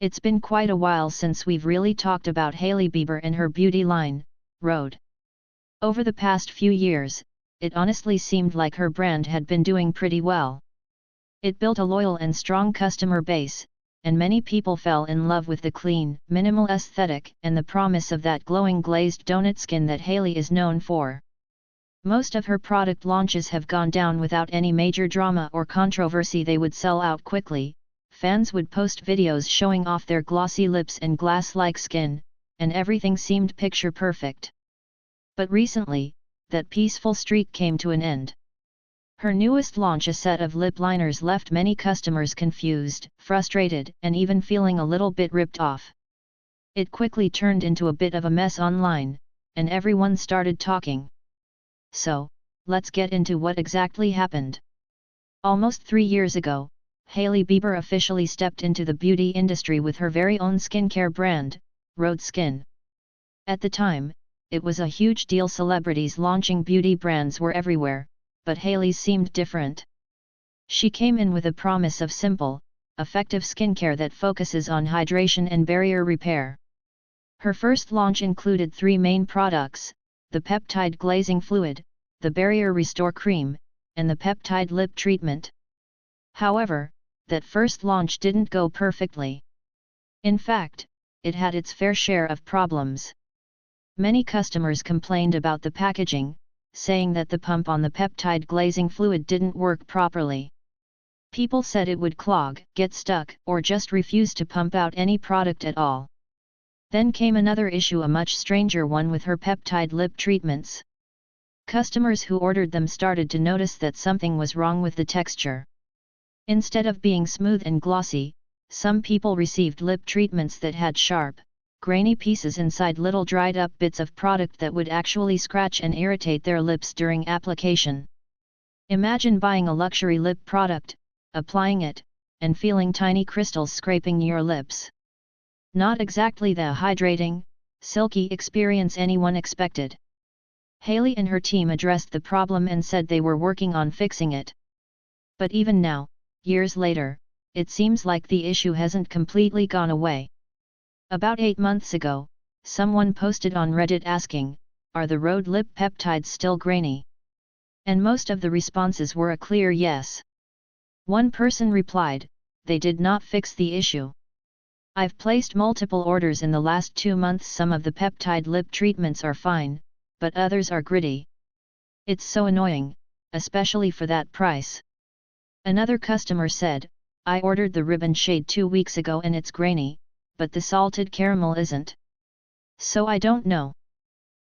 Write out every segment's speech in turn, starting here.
It's been quite a while since we've really talked about Hailey Bieber and her beauty line, Rhode. Over the past few years, it honestly seemed like her brand had been doing pretty well. It built a loyal and strong customer base, and many people fell in love with the clean, minimal aesthetic and the promise of that glowing glazed donut skin that Hailey is known for. Most of her product launches have gone down without any major drama or controversy. They would sell out quickly. Fans would post videos showing off their glossy lips and glass-like skin, and everything seemed picture perfect. But recently, that peaceful streak came to an end. Her newest launch, a set of lip liners, left many customers confused, frustrated, and even feeling a little bit ripped off. It quickly turned into a bit of a mess online, and everyone started talking. So, let's get into what exactly happened. Almost 3 years ago, Hailey Bieber officially stepped into the beauty industry with her very own skincare brand, Rhode Skin. At the time, it was a huge deal. Celebrities launching beauty brands were everywhere, but Hailey's seemed different. She came in with a promise of simple, effective skincare that focuses on hydration and barrier repair. Her first launch included 3 main products: the peptide glazing fluid, the barrier restore cream, and the peptide lip treatment. However, that first launch didn't go perfectly. In fact, it had its fair share of problems. Many customers complained about the packaging, saying that the pump on the peptide glazing fluid didn't work properly. People said it would clog, get stuck, or just refuse to pump out any product at all. Then came another issue, a much stranger one, with her peptide lip treatments. Customers who ordered them started to notice that something was wrong with the texture. Instead of being smooth and glossy, some people received lip treatments that had sharp, grainy pieces inside, little dried up bits of product that would actually scratch and irritate their lips during application. Imagine buying a luxury lip product, applying it, and feeling tiny crystals scraping your lips. Not exactly the hydrating, silky experience anyone expected. Hailey and her team addressed the problem and said they were working on fixing it. But even now, years later, it seems like the issue hasn't completely gone away. About 8 months ago, someone posted on Reddit asking, "Are the Rhode lip peptides still grainy?" And most of the responses were a clear yes. One person replied, "They did not fix the issue. I've placed multiple orders in the last 2 months. Some of the peptide lip treatments are fine, but others are gritty. It's so annoying, especially for that price." Another customer said, "I ordered the ribbon shade 2 weeks ago and it's grainy, but the salted caramel isn't. So I don't know."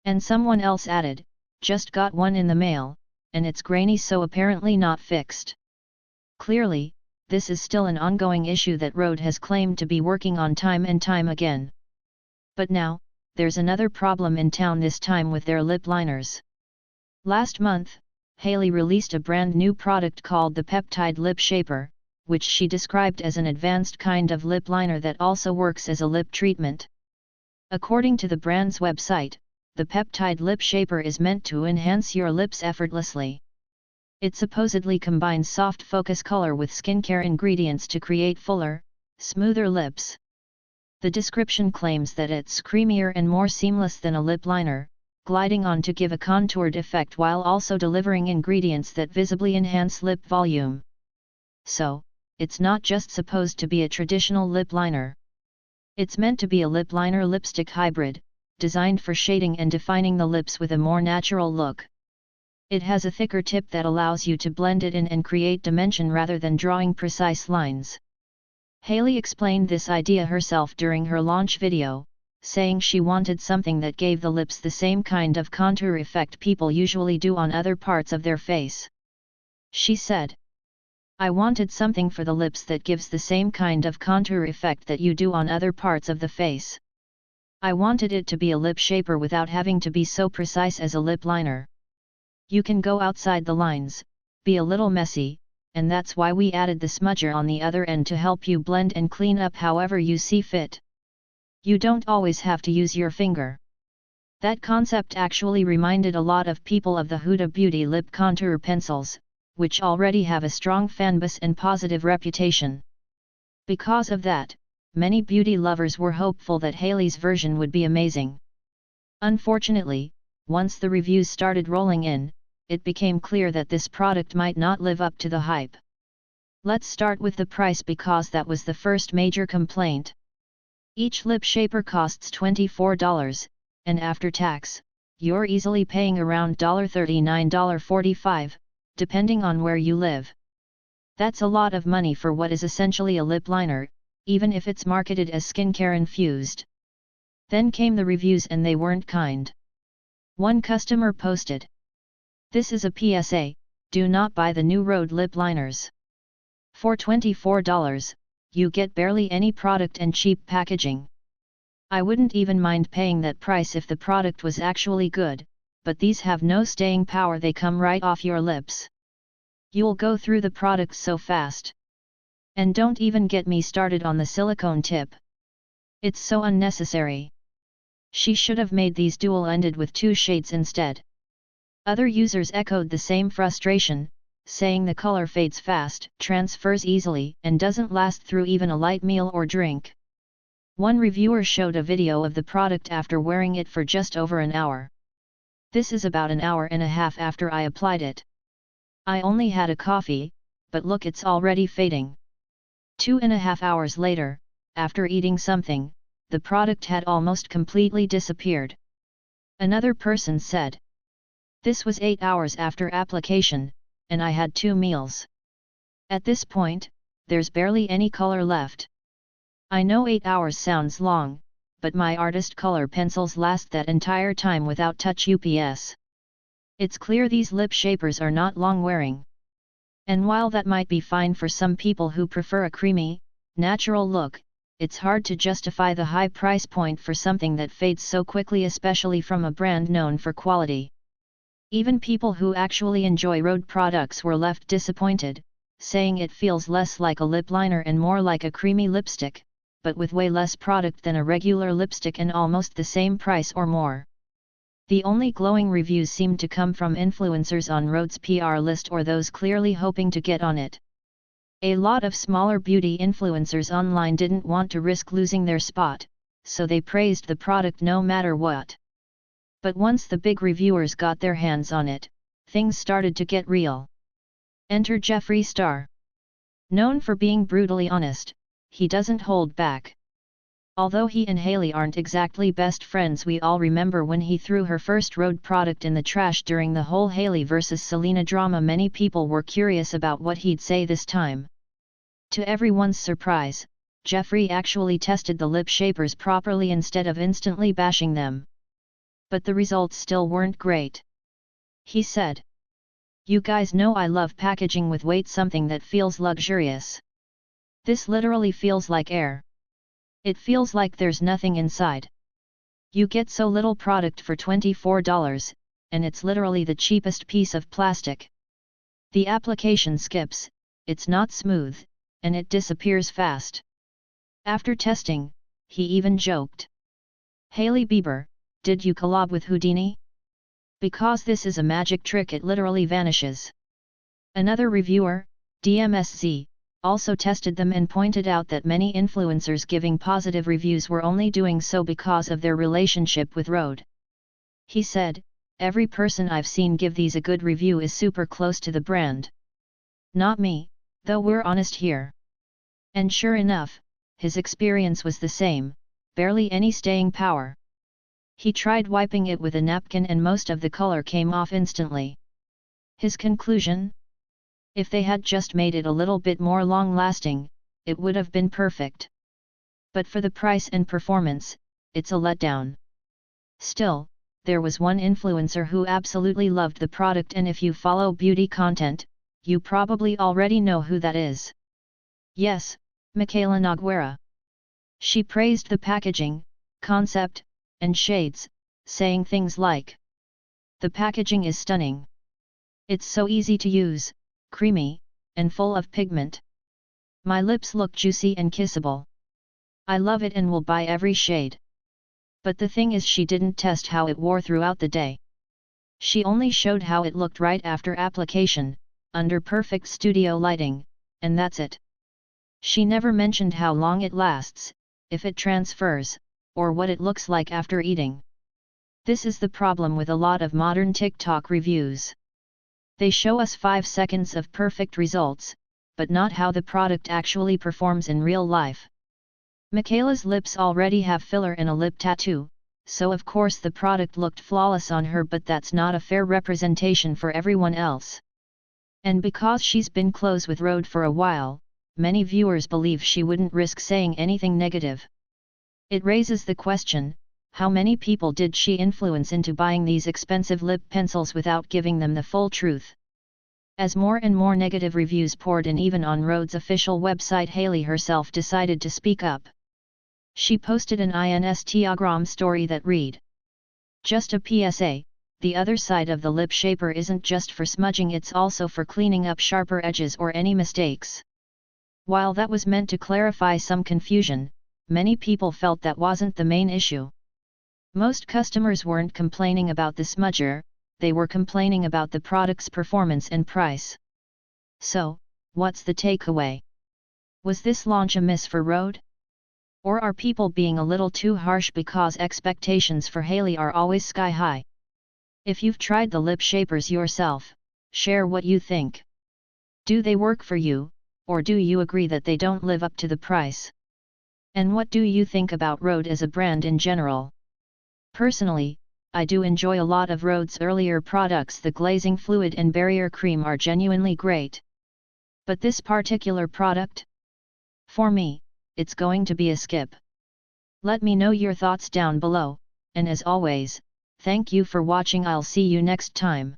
And someone else added, "Just got one in the mail, and it's grainy, so apparently not fixed." Clearly, this is still an ongoing issue that Rhode has claimed to be working on time and time again. But now, there's another problem in town, this time with their lip liners. Last month, Hailey released a brand new product called the Peptide Lip Shaper, which she described as an advanced kind of lip liner that also works as a lip treatment. According to the brand's website, the Peptide Lip Shaper is meant to enhance your lips effortlessly. It supposedly combines soft focus color with skincare ingredients to create fuller, smoother lips. The description claims that it's creamier and more seamless than a lip liner, gliding on to give a contoured effect while also delivering ingredients that visibly enhance lip volume. So, it's not just supposed to be a traditional lip liner. It's meant to be a lip liner lipstick hybrid, designed for shading and defining the lips with a more natural look. It has a thicker tip that allows you to blend it in and create dimension rather than drawing precise lines. Hailey explained this idea herself during her launch video, saying she wanted something that gave the lips the same kind of contour effect people usually do on other parts of their face. She said, "I wanted something for the lips that gives the same kind of contour effect that you do on other parts of the face. I wanted it to be a lip shaper without having to be so precise as a lip liner. You can go outside the lines, be a little messy, and that's why we added the smudger on the other end to help you blend and clean up however you see fit. You don't always have to use your finger." That concept actually reminded a lot of people of the Huda Beauty lip contour pencils, which already have a strong fanbase and positive reputation. Because of that, many beauty lovers were hopeful that Hailey's version would be amazing. Unfortunately, once the reviews started rolling in, it became clear that this product might not live up to the hype. Let's start with the price because that was the first major complaint. Each lip shaper costs $24, and after tax, you're easily paying around $39.45, depending on where you live. That's a lot of money for what is essentially a lip liner, even if it's marketed as skincare infused. Then came the reviews and they weren't kind. One customer posted, "This is a PSA, do not buy the new Rhode lip liners. For $24, you get barely any product and cheap packaging. I wouldn't even mind paying that price if the product was actually good, but these have no staying power, they come right off your lips. You'll go through the product so fast. And don't even get me started on the silicone tip. It's so unnecessary. She should have made these dual-ended with 2 shades instead." Other users echoed the same frustration, saying the color fades fast, transfers easily, and doesn't last through even a light meal or drink. One reviewer showed a video of the product after wearing it for just over an hour. "This is about an hour and a half after I applied it. I only had a coffee, but look, it's already fading. 2.5 hours later, after eating something, the product had almost completely disappeared." Another person said, "This was 8 hours after application, and I had 2 meals. At this point, there's barely any color left. I know 8 hours sounds long, but my artist color pencils last that entire time without touch UPS. It's clear these lip shapers are not long wearing. And while that might be fine for some people who prefer a creamy, natural look, it's hard to justify the high price point for something that fades so quickly, especially from a brand known for quality." Even people who actually enjoy Rhode products were left disappointed, saying it feels less like a lip liner and more like a creamy lipstick, but with way less product than a regular lipstick and almost the same price or more. The only glowing reviews seemed to come from influencers on Rhode's PR list or those clearly hoping to get on it. A lot of smaller beauty influencers online didn't want to risk losing their spot, so they praised the product no matter what. But once the big reviewers got their hands on it, things started to get real. Enter Jeffree Star. Known for being brutally honest, he doesn't hold back. Although he and Hailey aren't exactly best friends, we all remember when he threw her first Rhode product in the trash during the whole Hailey vs. Selena drama. Many people were curious about what he'd say this time. To everyone's surprise, Jeffree actually tested the lip shapers properly instead of instantly bashing them. But the results still weren't great. He said, "You guys know I love packaging with weight, something that feels luxurious. This literally feels like air. It feels like there's nothing inside. You get so little product for $24, and it's literally the cheapest piece of plastic. The application skips, it's not smooth, and it disappears fast." After testing, he even joked, "Hailey Bieber, did you collab with Houdini? Because this is a magic trick, it literally vanishes." Another reviewer, DMSZ, also tested them and pointed out that many influencers giving positive reviews were only doing so because of their relationship with Rhode. He said, "Every person I've seen give these a good review is super close to the brand. Not me, though we're honest here." And sure enough, his experience was the same, barely any staying power. He tried wiping it with a napkin and most of the color came off instantly. His conclusion? If they had just made it a little bit more long-lasting, it would have been perfect. But for the price and performance, it's a letdown. Still, there was one influencer who absolutely loved the product, and if you follow beauty content, you probably already know who that is. Yes, Michaela Noguera. She praised the packaging, concept, and shades, saying things like, "The packaging is stunning. It's so easy to use, creamy, and full of pigment. My lips look juicy and kissable. I love it and will buy every shade." But the thing is, she didn't test how it wore throughout the day. She only showed how it looked right after application, under perfect studio lighting, and that's it. She never mentioned how long it lasts, if it transfers, or what it looks like after eating. This is the problem with a lot of modern TikTok reviews. They show us 5 seconds of perfect results, but not how the product actually performs in real life. Michaela's lips already have filler and a lip tattoo, so of course the product looked flawless on her, but that's not a fair representation for everyone else. And because she's been close with Rhode for a while, many viewers believe she wouldn't risk saying anything negative. It raises the question, how many people did she influence into buying these expensive lip pencils without giving them the full truth? As more and more negative reviews poured in, even on Rhode's official website, Hailey herself decided to speak up. She posted an Instagram story that read, "Just a PSA, the other side of the lip shaper isn't just for smudging, it's also for cleaning up sharper edges or any mistakes." While that was meant to clarify some confusion, many people felt that wasn't the main issue. Most customers weren't complaining about the smudger, they were complaining about the product's performance and price. So, what's the takeaway? Was this launch a miss for Rhode? Or are people being a little too harsh because expectations for Hailey are always sky high? If you've tried the lip shapers yourself, share what you think. Do they work for you, or do you agree that they don't live up to the price? And what do you think about Rhode as a brand in general? Personally, I do enjoy a lot of Rhode's earlier products. The glazing fluid and barrier cream are genuinely great. But this particular product? For me, it's going to be a skip. Let me know your thoughts down below, and as always, thank you for watching. I'll see you next time.